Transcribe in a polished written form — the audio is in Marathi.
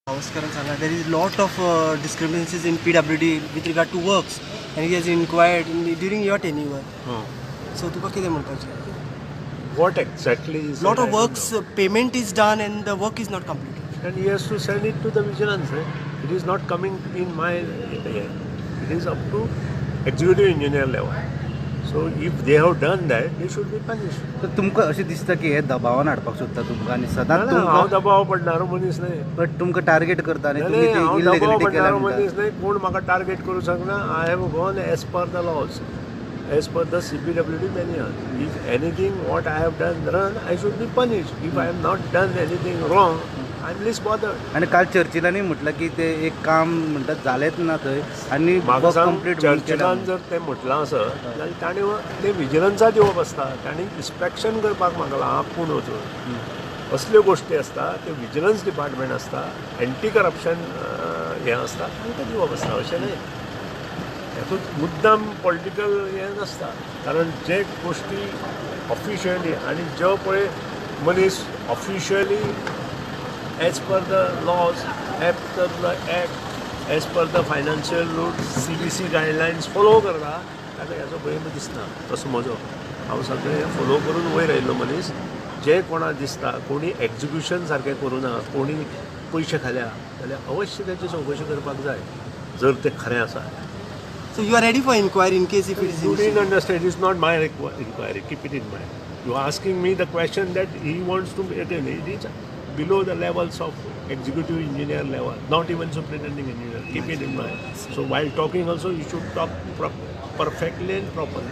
There is lot of discrepancies in PWD with regard to works, and he has inquired during your tenure. So तुका कितें म्हणपाचें? What exactly is Lot it? of works, payment is done and the work is not completed. And he has to send it to the vigilance. It is not coming in my hand. It is up to executive engineer level. So if they have done that, they should be punished. तर तुमकां अशें दिसता की हे दबावान हाडपाक सोदता तुमकां आनी सदांच हांव तुमकां दबाव पडणारो मनीस नाही. बट तुमकां टार्गेट करता आनी तुमी ती हांव दबाव इलिगॅलिटी केल्या पडणारो म्हणटा. मनीस नाही. कोण म्हाका टार्गेट करूं शकना. I have gone as per the laws, as per the CPWD manual. If anything what I have done wrong, I should be punished. If I have not done anything wrong, I am least bothered. आनी काल चर्चिलांनी म्हटलं की ते एक काम म्हणटात जालेंच ना थंय आनी म्हाका वर्क सांग, कंप्लीट चर्चिलान जर तें म्हटलां आसत जाल्यार ताणें ते विजिलन्साक येवप आसता. ताणें इन्स्पेक्शन करपाक म्हाका आपूण वचून असल्यो गोश्टी आसता त्यो विजिलन्स डिपार्टमेंट आसता, एंटी करप्शन हें आसता, तांकां दिवप आसता. अशें न्हय. हेतूंत मुद्दाम पॉलिटिकल हें नासता. कारण जे गोश्टी ऑफिशियली आनी जो पळय मनीस officially as per the laws, as per the act, as per the financial rules, CBC guidelines follow करता, ताका हेजो भंय दिसना. तसो म्हजो हांव सगळें फॉलो करून वयर आयिल्लो मनीस. जे कोणाक दिसता कोणी एग्जिक्युशन सारकें करूं ना, कोणी पयशे खाल्या जाल्यार अवश्य तेची चवकशी करपाक जाय, जर तें खरें आसा. So you are ready for inquiry in case if it is You didn't initiated. understand. It's not my inquiry. Keep it in mind. You are asking me the question that he wants to attain. It is below the levels of executive engineer level, not even superintending engineer. Keep it in mind. So while talking also, you should talk perfectly and properly.